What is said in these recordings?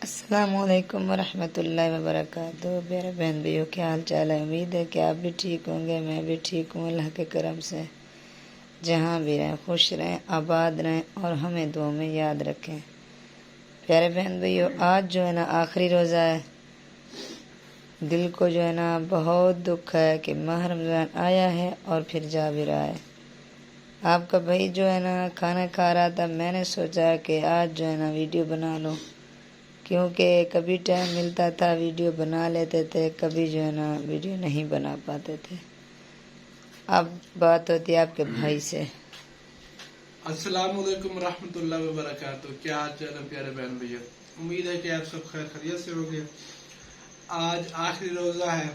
السلام علیکم ورحمۃ اللہ وبرکاتہ۔ پیارے بہن بھائیوں، کیا حال چال ہے؟ امید ہے کہ آپ بھی ٹھیک ہوں گے، میں بھی ٹھیک ہوں اللہ کے کرم سے۔ جہاں بھی رہیں خوش رہیں، آباد رہیں اور ہمیں دعاؤں میں یاد رکھیں۔ پیارے بہن بھائیوں، آج جو ہے نا آخری روزہ ہے۔ دل کو جو ہے نا بہت دکھ ہے کہ ماہ رمضان آیا ہے اور پھر جا بھی رہا ہے۔ آپ کا بھائی جو ہے نا کھانا کھا رہا تھا، میں نے سوچا کہ آج جو ہے نا ویڈیو بنا لوں، کیونکہ کبھی ٹائم ملتا تھا ویڈیو بنا لیتے تھے، کبھی جو ہے نا ویڈیو نہیں بنا پاتے تھے۔ اب بات ہوتی ہے آپ کے بھائی سے۔ السلام علیکم ورحمۃ اللہ وبرکاتہ۔ کیا حال چال ہے پیارے بہن بھائیوں؟ امید ہے کہ آپ سب خیر خیریت سے ہوں گے۔ آج آخری روزہ ہے۔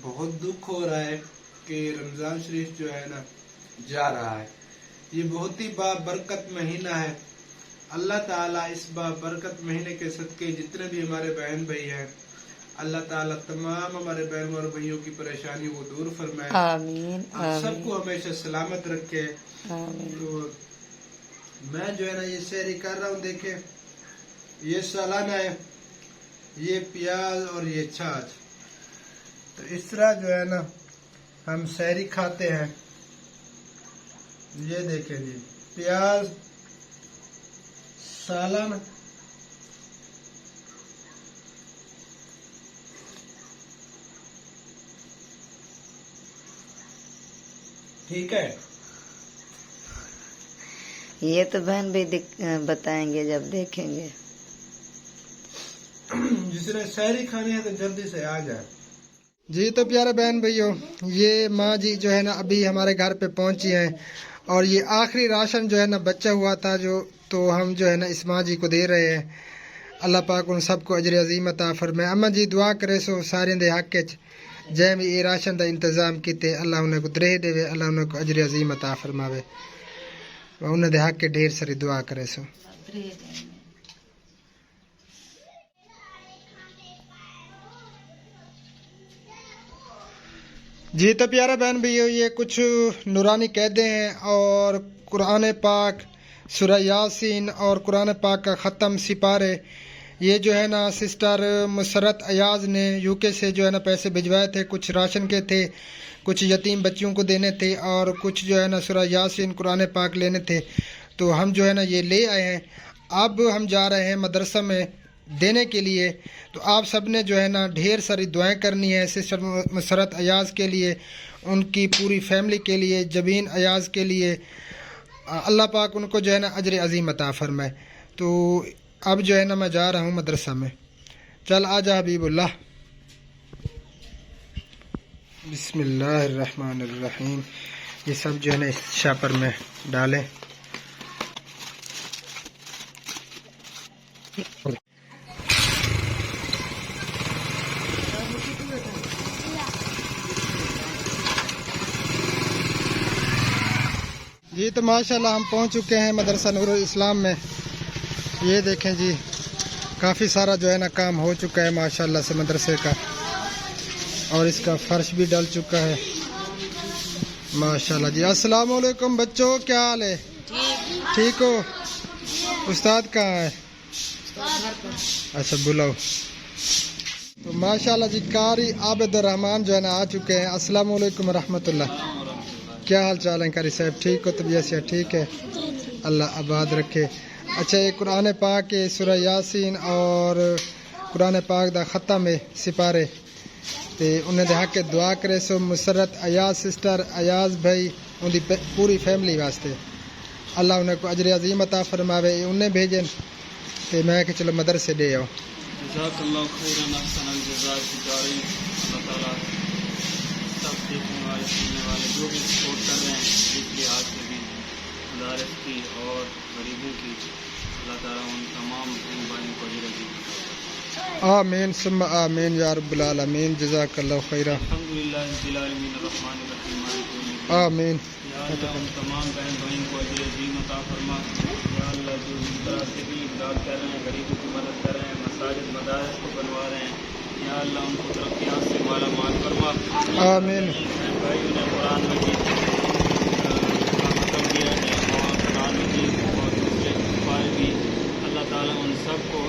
بہت دکھ ہو رہا ہے کہ رمضان شریف جو ہے نا جا رہا ہے۔ یہ بہت ہی بابرکت مہینہ ہے۔ اللہ تعالیٰ اس بابرکت مہینے کے صدقے جتنے بھی ہمارے بہن بھائی ہیں، اللہ تعالیٰ تمام ہمارے بہن اور بھائیوں کی پریشانی کو دور فرمائے، آمین آپ سب آمین کو ہمیشہ سلامت رکھے۔ آمین۔ تو میں جو ہے نا یہ سحری کر رہا ہوں، دیکھیں یہ سالانہ ہے، یہ پیاز اور یہ چھاچھ، تو اس طرح جو ہے نا ہم سحری کھاتے ہیں۔ یہ دیکھیں جی، پیاز سالن، ٹھیک ہے۔ یہ تو بہن بھی بتائیں گے جب دیکھیں گے۔ جس نے سحری کھانی ہے تو جلدی سے آ جائے۔ جی تو پیارے بہن بھائیوں، یہ ماں جی جو ہے نا ابھی ہمارے گھر پہ پہنچی ہیں، اور یہ آخری راشن جو ہے نا بچا ہوا تھا تو ہم جو ہے نا اس ماں جی کو دے رہے ہیں۔ اللہ پاک ان سب کو اجر عظیم عطا فرمائے۔ اما جی دعا کرے سو سارے دے حق وچ جے بھی یہ راشن دا انتظام کیتے، اللہ انہیں کو درہ دے، اللہ انہیں کو اجر عظیم عطا فرماوے، انہیں دے حق کے ڈھیر ساری دعا کرے سو۔ جی تو پیارے بہن بھائیو، یہ کچھ نورانی قیدیں ہیں اور قرآن پاک، سورہ یاسین اور قرآن پاک کا ختم سپارے، یہ جو ہے نا سسٹر مسرت ایاز نے یو کے سے جو ہے نا پیسے بھجوائے تھے، کچھ راشن کے تھے، کچھ یتیم بچیوں کو دینے تھے، اور کچھ جو ہے نا سورہ یاسین قرآن پاک لینے تھے، تو ہم جو ہے نا یہ لے آئے ہیں۔ اب ہم جا رہے ہیں مدرسہ میں دینے کے لیے، تو آپ سب نے جو ہے نا ڈھیر ساری دعائیں کرنی ہے سسٹر مسرت ایاز کے لیے، ان کی پوری فیملی کے لیے، جبین ایاز کے لیے، اللہ پاک ان کو جو ہے نا اجر عظیم عطا فرمائے۔ تو اب جو ہے نا میں جا رہا ہوں مدرسہ میں، چل آجا حبیب اللہ۔ بسم اللہ الرحمن الرحیم۔ یہ سب جو ہے نا اس شاپر میں ڈالیں۔ جی تو ماشاءاللہ ہم پہنچ چکے ہیں مدرسہ نور الاسلام میں۔ یہ دیکھیں جی، کافی سارا جو ہے نا کام ہو چکا ہے ماشاءاللہ سے مدرسے کا، اور اس کا فرش بھی ڈل چکا ہے ماشاءاللہ۔ جی السلام علیکم بچوں، کیا حال ہے؟ ٹھیک ہو؟ استاد کہاں ہے؟ اچھا بلاؤ۔ تو ماشاءاللہ جی قاری عابد الرحمان جو ہے نا آ چکے ہیں۔ السلام علیکم ورحمۃ اللہ۔ کیا حال چال ہے قاری صاحب؟ ٹھیک ہو؟ طبیعت سے ٹھیک ہے؟ اللہ آباد رکھے۔ اچھا یہ قرآن پاک کے سورہ یاسین اور قرآن پاک دا ختم ہے سپارے، تے انہیں دے حق کے دعا کرے سو مسرت ایاز سسٹر، ایاز بھائی، ان دی پوری فیملی واسطے، اللہ انہیں کو اجر عظیم عطا فرماوے۔ انہیں بھیجن تے میں کہ چلو مدرسے دے آؤ۔ جزاک اللہ خیرا احسن الجزاء دارین۔ اللہ تعالیٰ سب دیکھنے والے سننے والے جو بھی سپورٹ کر رہے ہیں اس لحاظ سے بھی مدارس کی اور غریبوں کی، اللہ تعالیٰ ان تمام بہن بھائیوں کو اجر عظیم عطا فرمائے۔ آمین ثم آمین یا رب العالمین۔ جزاک اللہ خیرہ۔ الحمدللہ رب العالمین الرحمن الرحیم مالک یوم الدین۔ آمین۔ یا اللہ ان تمام بہن بھائیوں کو اجر عظیم عطا فرما۔ یا اللہ جو اس طرح سے بھی امداد کر رہے ہیں، غریبوں کی مدد کر رہے ہیں، مساجد مدارس کو بنوا رہے ہیں، یا اللہ ان کو ترقیات سے مالا مال فرما۔ آمین۔ بہن بھائیوں نے قرآن مجید کا ختم کیا ہے، اور قرآن مجید اور دوسرے سپارے بھی، اللہ تعالیٰ ان سب کو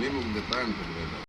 Minimum de 30.